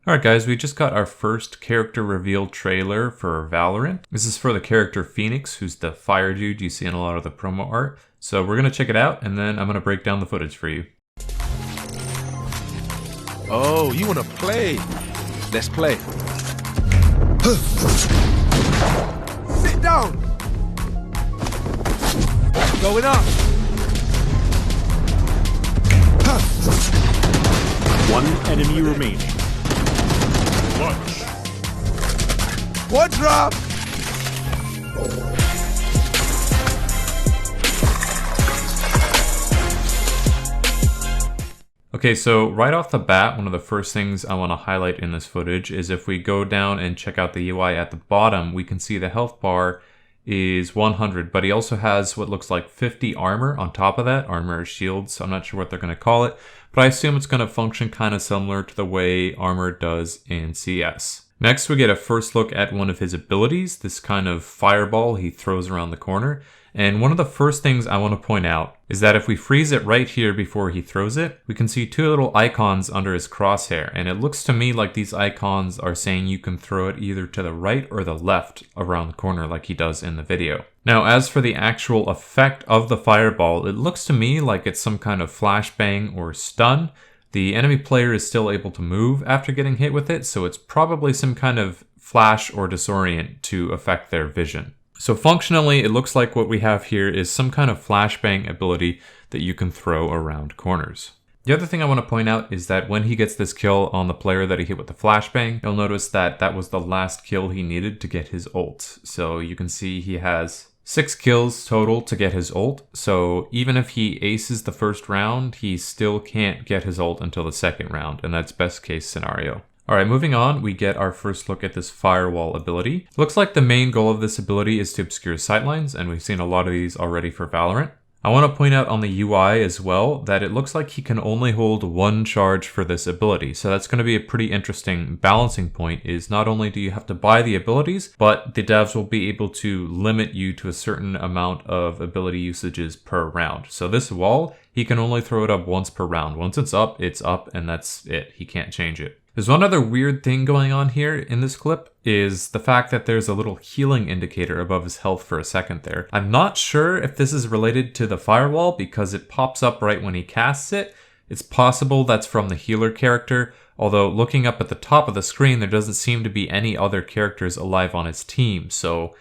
Alright guys, we just got our first character reveal trailer for Valorant. This is for the character Phoenix, who's the fire dude you see in a lot of the promo art. So we're going to check it out, and then I'm going to break down the footage for you. Oh, you want to play? Let's play. Sit down. Going up. One enemy remaining. Lunch. One drop. Okay, so right off the bat, one of the first things I want to highlight in this footage is if we go down and check out the UI at the bottom, we can see the health bar is 100, but he also has what looks like 50 armor on top of that. Armor or shields, so I'm not sure what they're going to call it, but I assume it's going to function kind of similar to the way armor does in CS. Next, we get a first look at one of his abilities, this kind of fireball he throws around the corner. And one of the first things I want to point out is that if we freeze it right here before he throws it, we can see two little icons under his crosshair. And it looks to me like these icons are saying you can throw it either to the right or the left around the corner like he does in the video. Now, as for the actual effect of the fireball, it looks to me like it's some kind of flashbang or stun. The enemy player is still able to move after getting hit with it, so it's probably some kind of flash or disorient to affect their vision. So functionally, it looks like what we have here is some kind of flashbang ability that you can throw around corners. The other thing I want to point out is that when he gets this kill on the player that he hit with the flashbang, you'll notice that that was the last kill he needed to get his ult. So you can see he has 6 kills total to get his ult. So even if he aces the first round, he still can't get his ult until the second round, and that's best case scenario. Alright, moving on, we get our first look at this firewall ability. Looks like the main goal of this ability is to obscure sightlines, and we've seen a lot of these already for Valorant. I want to point out on the UI as well that it looks like he can only hold one charge for this ability. So that's going to be a pretty interesting balancing point, is not only do you have to buy the abilities, but the devs will be able to limit you to a certain amount of ability usages per round. So this wall, he can only throw it up once per round. Once it's up, and that's it. He can't change it. There's one other weird thing going on here in this clip, is the fact that there's a little healing indicator above his health for a second there. I'm not sure if this is related to the firewall because it pops up right when he casts it. It's possible that's from the healer character, although looking up at the top of the screen, there doesn't seem to be any other characters alive on his team. So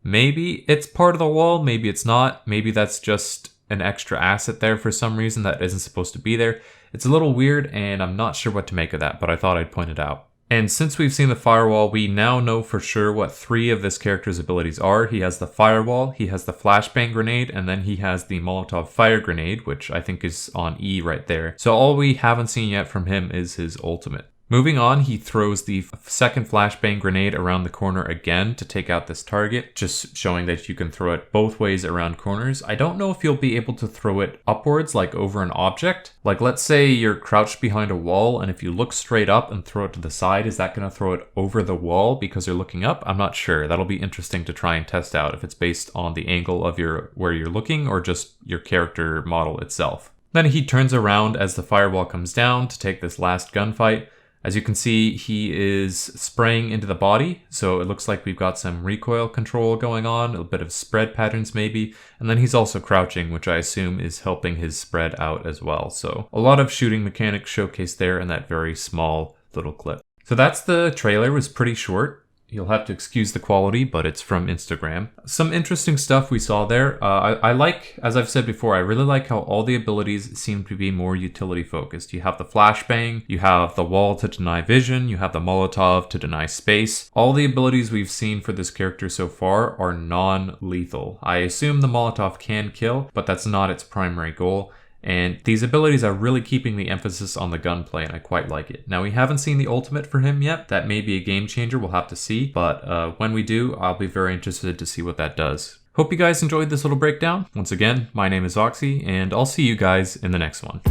maybe it's part of the wall, maybe it's not. Maybe that's just an extra asset there for some reason that isn't supposed to be there. It's a little weird, and I'm not sure what to make of that, but I thought I'd point it out. And since we've seen the firewall, we now know for sure what 3 of this character's abilities are. He has the firewall, he has the flashbang grenade, and then he has the Molotov fire grenade, which I think is on E right there. So all we haven't seen yet from him is his ultimate. Moving on, he throws the second flashbang grenade around the corner again to take out this target, just showing that you can throw it both ways around corners. I don't know if you'll be able to throw it upwards, like over an object. Like let's say you're crouched behind a wall, and if you look straight up and throw it to the side, is that going to throw it over the wall because you're looking up? I'm not sure. That'll be interesting to try and test out if it's based on the angle of where you're looking or just your character model itself. Then he turns around as the firewall comes down to take this last gunfight. As you can see, he is spraying into the body, so it looks like we've got some recoil control going on, a bit of spread patterns maybe, and then he's also crouching, which I assume is helping his spread out as well. So a lot of shooting mechanics showcased there in that very small little clip. So that's the trailer. It was pretty short. You'll have to excuse the quality, but it's from Instagram. Some interesting stuff we saw there. I like, as I've said before, I really like how all the abilities seem to be more utility focused. You have the flashbang, you have the wall to deny vision, you have the Molotov to deny space. All the abilities we've seen for this character so far are non-lethal. I assume the Molotov can kill, but that's not its primary goal. And these abilities are really keeping the emphasis on the gunplay, and I quite like it. Now, we haven't seen the ultimate for him yet. That may be a game changer, we'll have to see. But when we do, I'll be very interested to see what that does. Hope you guys enjoyed this little breakdown. Once again, my name is Oxy, and I'll see you guys in the next one.